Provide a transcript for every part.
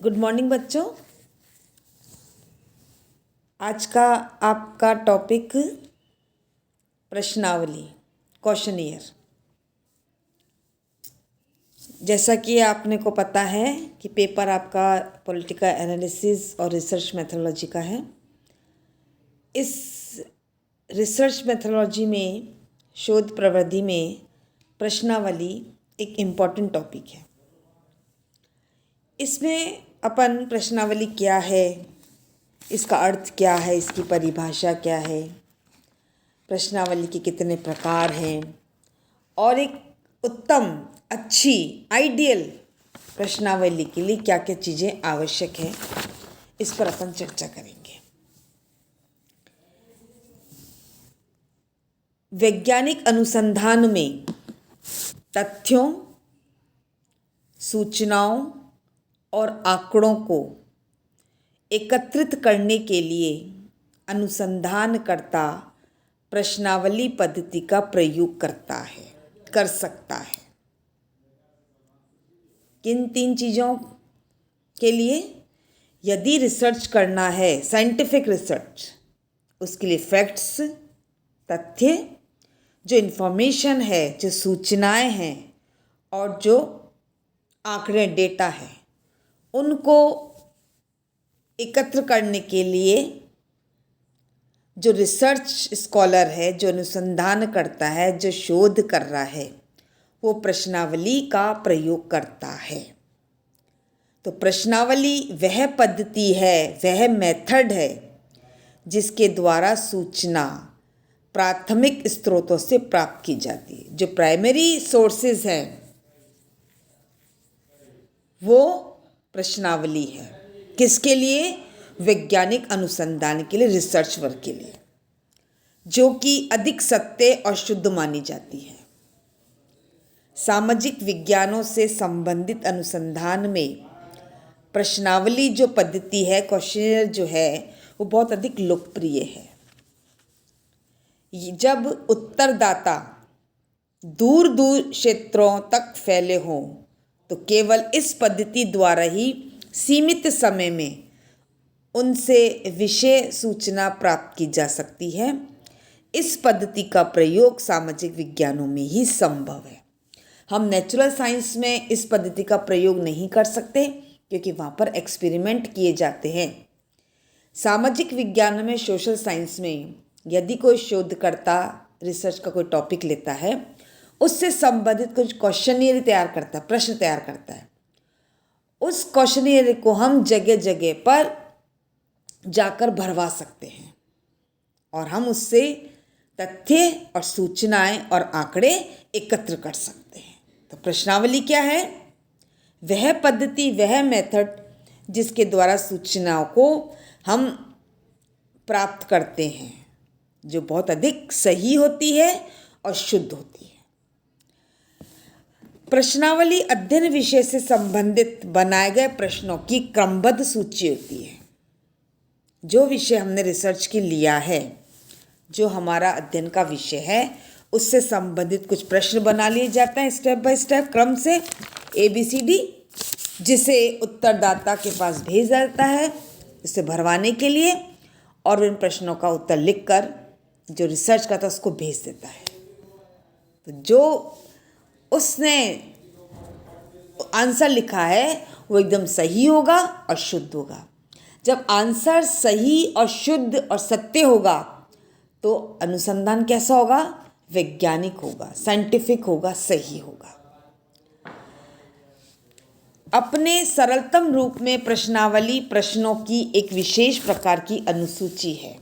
Good morning बच्चों। आज का आपका टॉपिक प्रश्नावली, क्वेश्चनियर। जैसा कि आपने को पता है कि पेपर आपका पॉलिटिकल एनालिसिस और रिसर्च मेथोडोलॉजी का है। इस रिसर्च मेथोडोलॉजी में, शोध प्रविधि में प्रश्नावली एक इम्पॉर्टेंट टॉपिक है। इसमें अपन प्रश्नावली क्या है, इसका अर्थ क्या है, इसकी परिभाषा क्या है, प्रश्नावली के कितने प्रकार हैं और एक उत्तम, अच्छी, आइडियल प्रश्नावली के लिए क्या क्या चीज़ें आवश्यक हैं, इस पर अपन चर्चा करेंगे। वैज्ञानिक अनुसंधान में तथ्यों, सूचनाओं और आंकड़ों को एकत्रित करने के लिए अनुसंधानकर्ता प्रश्नावली पद्धति का प्रयोग कर सकता है। किन 3 चीज़ों के लिए? यदि रिसर्च करना है, साइंटिफिक रिसर्च, उसके लिए फैक्ट्स, तथ्य, जो इन्फॉर्मेशन है, जो सूचनाएं हैं और जो आंकड़े, डेटा है, उनको एकत्र करने के लिए जो रिसर्च स्कॉलर है, जो अनुसंधान करता है, जो शोध कर रहा है, वो प्रश्नावली का प्रयोग करता है। तो प्रश्नावली वह पद्धति है, वह मेथड है जिसके द्वारा सूचना प्राथमिक स्रोतों से प्राप्त की जाती है। जो प्राइमरी सोर्सेज हैं वो प्रश्नावली है। किसके लिए? वैज्ञानिक अनुसंधान के लिए, रिसर्च वर्क के लिए, जो कि अधिक सत्य और शुद्ध मानी जाती है। सामाजिक विज्ञानों से संबंधित अनुसंधान में प्रश्नावली जो पद्धति है, क्वेश्चनियर जो है, वो बहुत अधिक लोकप्रिय है। जब उत्तरदाता दूर दूर क्षेत्रों तक फैले हों तो केवल इस पद्धति द्वारा ही सीमित समय में उनसे विषय सूचना प्राप्त की जा सकती है। इस पद्धति का प्रयोग सामाजिक विज्ञानों में ही संभव है। हम नेचुरल साइंस में इस पद्धति का प्रयोग नहीं कर सकते क्योंकि वहाँ पर एक्सपेरिमेंट किए जाते हैं। सामाजिक विज्ञान में, सोशल साइंस में, यदि कोई शोधकर्ता रिसर्च का कोई टॉपिक लेता है, उससे संबंधित कुछ क्वेश्चनियर तैयार करता है, प्रश्न तैयार करता है। उस क्वेश्चनियर को हम जगह जगह पर जाकर भरवा सकते हैं और हम उससे तथ्य और सूचनाएं और आंकड़े एकत्र कर सकते हैं। तो प्रश्नावली क्या है? वह पद्धति, वह मेथड जिसके द्वारा सूचनाओं को हम प्राप्त करते हैं, जो बहुत अधिक सही होती है और शुद्ध होती है। प्रश्नावली अध्ययन विषय से संबंधित बनाए गए प्रश्नों की क्रमबद्ध सूची होती है। जो विषय हमने रिसर्च के लिया है, जो हमारा अध्ययन का विषय है, उससे संबंधित कुछ प्रश्न बना लिए जाते हैं स्टेप बाय स्टेप, क्रम से ABCD, जिसे उत्तरदाता के पास भेज जाता है इसे भरवाने के लिए, और उन प्रश्नों का उत्तर लिखकर जो रिसर्च करता है उसको भेज देता है। तो जो उसने आंसर लिखा है वो एकदम सही होगा और शुद्ध होगा। जब आंसर सही और शुद्ध और सत्य होगा तो अनुसंधान कैसा होगा? वैज्ञानिक होगा, साइंटिफिक होगा, सही होगा। अपने सरलतम रूप में प्रश्नावली प्रश्नों की एक विशेष प्रकार की अनुसूची है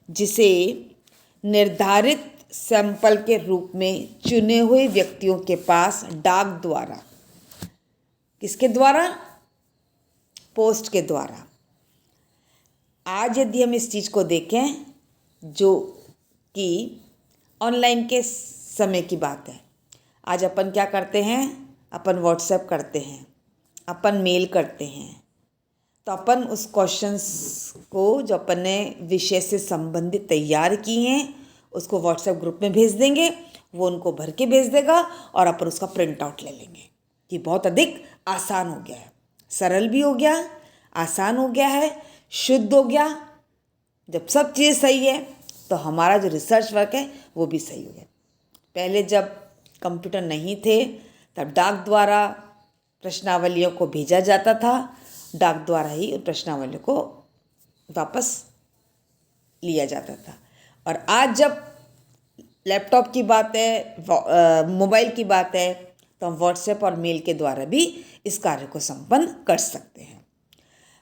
जिसे निर्धारित सैंपल के रूप में चुने हुए व्यक्तियों के पास डाक द्वारा, किसके द्वारा? पोस्ट के द्वारा। आज यदि हम इस चीज़ को देखें, जो कि ऑनलाइन के समय की बात है, आज अपन क्या करते हैं? अपन व्हाट्सएप करते हैं, अपन मेल करते हैं। तो अपन उस क्वेश्चंस को जो अपन ने विषय से संबंधित तैयार किए हैं उसको व्हाट्सएप ग्रुप में भेज देंगे, वो उनको भर के भेज देगा और अपन उसका प्रिंट आउट ले लेंगे। ये बहुत अधिक आसान हो गया है। सरल भी हो गया, आसान हो गया है, शुद्ध हो गया। जब सब चीज़ें सही है तो हमारा जो रिसर्च वर्क है वो भी सही हो गया। पहले जब कंप्यूटर नहीं थे तब डाक द्वारा प्रश्नावलियों को भेजा जाता था, डाक द्वारा ही उन प्रश्नावलियों को वापस लिया जाता था। और आज जब लैपटॉप की बात है, मोबाइल की बात है, तो हम व्हाट्सएप और मेल के द्वारा भी इस कार्य को संपन्न कर सकते हैं।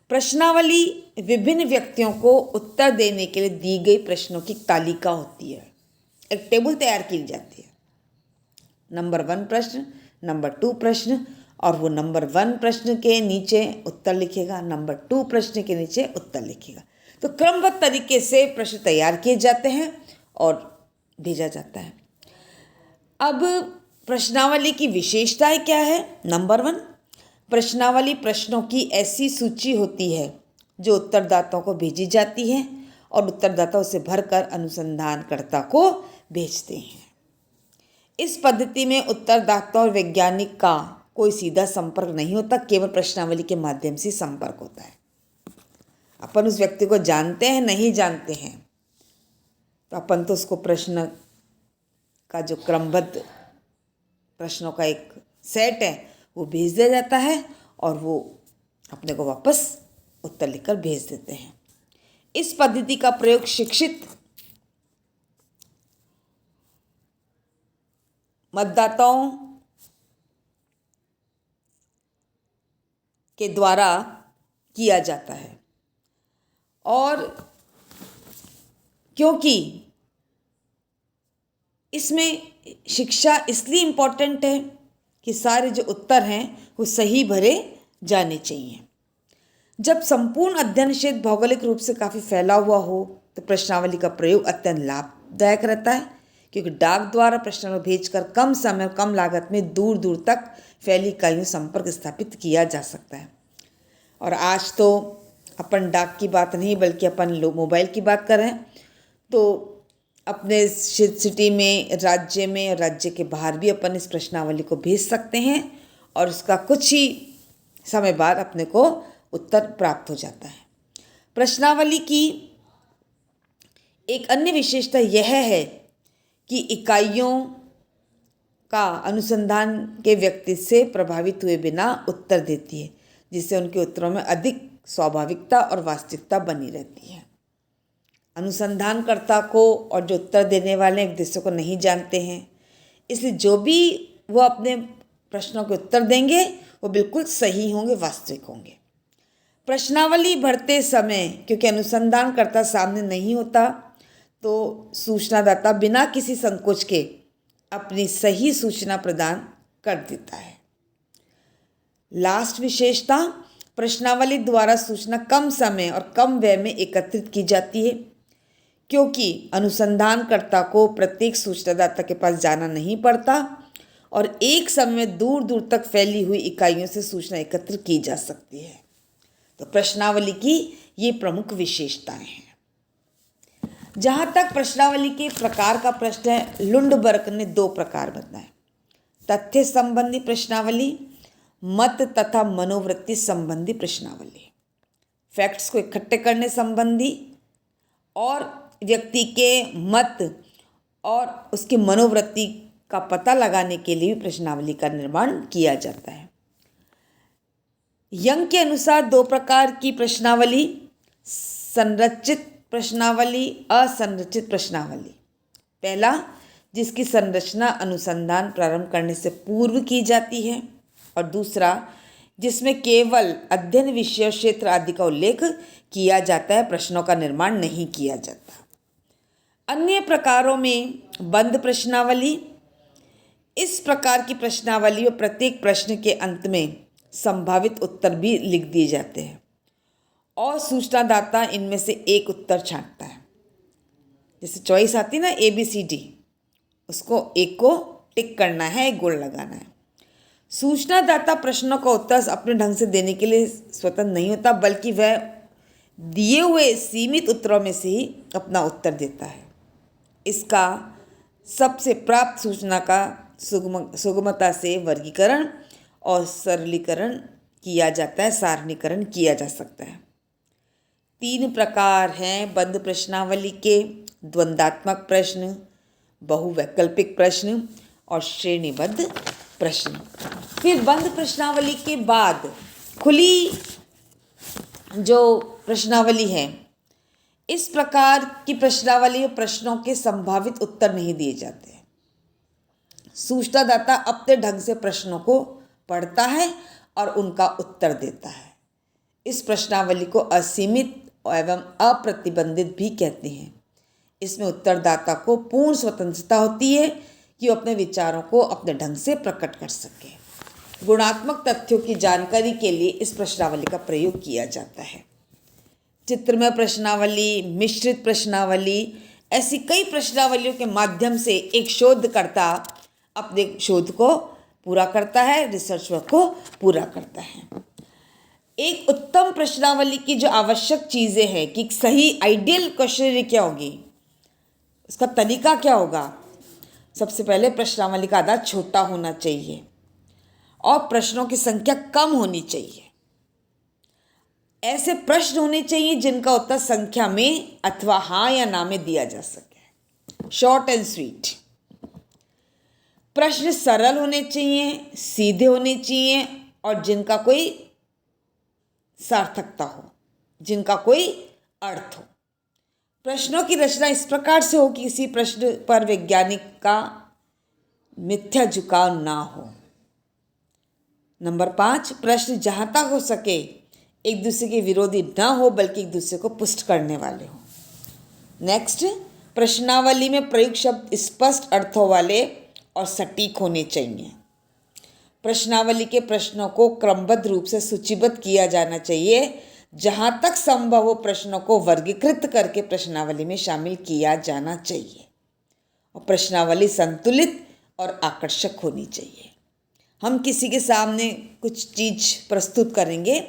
प्रश्नावली विभिन्न व्यक्तियों को उत्तर देने के लिए दी गई प्रश्नों की तालिका होती है। एक टेबल तैयार की जाती है, नंबर 1 प्रश्न, नंबर 2 प्रश्न, और वो नंबर 1 प्रश्न के नीचे उत्तर लिखेगा, नंबर 2 प्रश्न के नीचे उत्तर लिखेगा। तो क्रमबद्ध तरीके से प्रश्न तैयार किए जाते हैं और भेजा जाता है। अब प्रश्नावली की विशेषताएं क्या है? नंबर 1, प्रश्नावली प्रश्नों की ऐसी सूची होती है जो उत्तरदाताओं को भेजी जाती है और उत्तरदाता उसे भरकर अनुसंधानकर्ता को भेजते हैं। इस पद्धति में उत्तरदाता और वैज्ञानिक का कोई सीधा संपर्क नहीं होता, केवल प्रश्नावली के माध्यम से संपर्क होता है। अपन उस व्यक्ति को जानते हैं नहीं जानते हैं, तो अपन तो उसको प्रश्न का जो क्रमबद्ध प्रश्नों का एक सेट है वो भेज दिया जाता है और वो अपने को वापस उत्तर लिखकर भेज देते हैं। इस पद्धति का प्रयोग शिक्षित मतदाताओं के द्वारा किया जाता है। और क्योंकि इसमें शिक्षा इसलिए इम्पोर्टेंट है कि सारे जो उत्तर हैं वो सही भरे जाने चाहिए। जब संपूर्ण अध्ययन क्षेत्र भौगोलिक रूप से काफ़ी फैला हुआ हो तो प्रश्नावली का प्रयोग अत्यंत लाभदायक रहता है, क्योंकि डाक द्वारा प्रश्नावली भेजकर कम समय और कम लागत में दूर दूर तक फैली इकाइयों संपर्क स्थापित किया जा सकता है। और आज तो अपन डाक की बात नहीं बल्कि अपन मोबाइल की बात कर रहे हैं, तो अपने सिटी में, राज्य में और राज्य के बाहर भी अपन इस प्रश्नावली को भेज सकते हैं और उसका कुछ ही समय बाद अपने को उत्तर प्राप्त हो जाता है। प्रश्नावली की एक अन्य विशेषता यह है कि इकाइयों का अनुसंधान के व्यक्ति से प्रभावित हुए बिना उत्तर देती है, जिससे उनके उत्तरों में अधिक स्वाभाविकता और वास्तविकता बनी रहती है। अनुसंधानकर्ता को और जो उत्तर देने वाले एक दूसरे को नहीं जानते हैं, इसलिए जो भी वो अपने प्रश्नों के उत्तर देंगे वो बिल्कुल सही होंगे, वास्तविक होंगे। प्रश्नावली भरते समय क्योंकि अनुसंधानकर्ता सामने नहीं होता, तो सूचनादाता बिना किसी संकोच के अपनी सही सूचना प्रदान कर देता है। लास्ट विशेषता, प्रश्नावली द्वारा सूचना कम समय और कम व्यय में एकत्रित की जाती है, क्योंकि अनुसंधानकर्ता को प्रत्येक सूचनादाता के पास जाना नहीं पड़ता और एक समय में दूर दूर तक फैली हुई इकाइयों से सूचना एकत्र की जा सकती है। तो प्रश्नावली की ये प्रमुख विशेषताएं हैं। जहाँ तक प्रश्नावली के प्रकार का प्रश्न है, लुंडबर्ग ने 2 प्रकार बताए: तथ्य संबंधी प्रश्नावली, मत तथा मनोवृत्ति संबंधी प्रश्नावली। फैक्ट्स को इकट्ठे करने संबंधी और व्यक्ति के मत और उसकी मनोवृत्ति का पता लगाने के लिए प्रश्नावली का निर्माण किया जाता है। यंग के अनुसार 2 प्रकार की प्रश्नावली: संरचित प्रश्नावली, असंरचित प्रश्नावली। पहला, जिसकी संरचना अनुसंधान प्रारंभ करने से पूर्व की जाती है, और दूसरा, जिसमें केवल अध्ययन विषय, क्षेत्र आदि का उल्लेख किया जाता है, प्रश्नों का निर्माण नहीं किया जाता। अन्य प्रकारों में बंद प्रश्नावली। इस प्रकार की प्रश्नावली में प्रत्येक प्रश्न के अंत में संभावित उत्तर भी लिख दिए जाते हैं और सूचनादाता इनमें से एक उत्तर छांटता है। जैसे चॉइस आती ना ABCD, उसको एक को टिक करना है, एक गोल लगाना है। सूचनादाता प्रश्नों का उत्तर अपने ढंग से देने के लिए स्वतंत्र नहीं होता, बल्कि वह दिए हुए सीमित उत्तरों में से ही अपना उत्तर देता है। इसका सबसे प्राप्त सूचना का सुगमता से वर्गीकरण और सरलीकरण किया जाता है, सारणीकरण किया जा सकता है। 3 प्रकार हैं बंद प्रश्नावली के: द्वंद्वात्मक प्रश्न, बहुवैकल्पिक प्रश्न और श्रेणीबद्ध प्रश्न। फिर बंद प्रश्नावली के बाद खुली जो प्रश्नावली है, इस प्रकार की प्रश्नावली में प्रश्नों के संभावित उत्तर नहीं दिए जाते। सूचनादाता अपने ढंग से प्रश्नों को पढ़ता है और उनका उत्तर देता है। इस प्रश्नावली को असीमित एवं अप्रतिबंधित भी कहते हैं। इसमें उत्तरदाता को पूर्ण स्वतंत्रता होती है कि वो अपने विचारों को अपने ढंग से प्रकट कर सके। गुणात्मक तथ्यों की जानकारी के लिए इस प्रश्नावली का प्रयोग किया जाता है। चित्रमय प्रश्नावली, मिश्रित प्रश्नावली, ऐसी कई प्रश्नावलियों के माध्यम से एक शोधकर्ता अपने शोध को पूरा करता है, रिसर्च वर्क को पूरा करता है। एक उत्तम प्रश्नावली की जो आवश्यक चीज़ें हैं कि सही आइडियल क्वेश्चनरी क्या होगी, उसका तरीका क्या होगा। सबसे पहले प्रश्नावली का आधार छोटा होना चाहिए और प्रश्नों की संख्या कम होनी चाहिए। ऐसे प्रश्न होने चाहिए जिनका उत्तर संख्या में अथवा हाँ या ना में दिया जा सके। Short and sweet. प्रश्न सरल होने चाहिए, सीधे होने चाहिए और जिनका कोई सार्थकता हो, जिनका कोई अर्थ हो। प्रश्नों की रचना इस प्रकार से हो कि किसी प्रश्न पर वैज्ञानिक का मिथ्या झुकाव ना हो। नंबर 5, प्रश्न जहाँ तक हो सके एक दूसरे के विरोधी ना हो बल्कि एक दूसरे को पुष्ट करने वाले हो। नेक्स्ट, प्रश्नावली में प्रयुक्त शब्द स्पष्ट अर्थों वाले और सटीक होने चाहिए। प्रश्नावली के प्रश्नों को क्रमबद्ध रूप से सूचीबद्ध किया जाना चाहिए। जहाँ तक संभव हो प्रश्नों को वर्गीकृत करके प्रश्नावली में शामिल किया जाना चाहिए और प्रश्नावली संतुलित और आकर्षक होनी चाहिए। हम किसी के सामने कुछ चीज़ प्रस्तुत करेंगे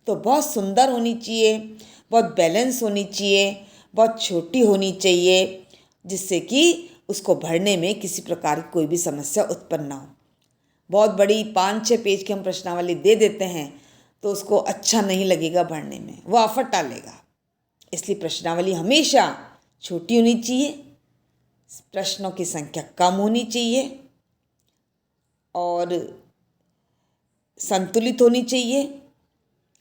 तो बहुत सुंदर होनी चाहिए, बहुत बैलेंस होनी चाहिए, बहुत छोटी होनी चाहिए, जिससे कि उसको भरने में किसी प्रकार की कोई भी समस्या उत्पन्न ना हो। बहुत बड़ी 5-6 पेज की हम प्रश्नावली दे देते हैं तो उसको अच्छा नहीं लगेगा भरने में, वो आफत डालेगा। इसलिए प्रश्नावली हमेशा छोटी होनी चाहिए, प्रश्नों की संख्या कम होनी चाहिए और संतुलित होनी चाहिए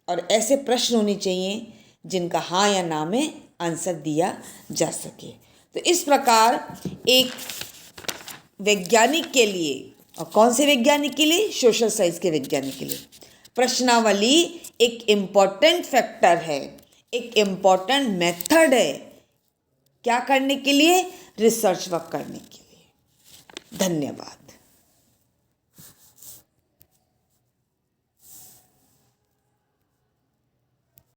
और ऐसे प्रश्न होने चाहिए जिनका हाँ या ना में आंसर दिया जा सके। तो इस प्रकार एक वैज्ञानिक के लिए, और कौन से वैज्ञानिक के लिए, सोशल साइंस के वैज्ञानिक के लिए प्रश्नावली एक इम्पॉर्टेंट फैक्टर है, एक इम्पॉर्टेंट मेथड है। क्या करने के लिए? रिसर्च वर्क करने के लिए। धन्यवाद।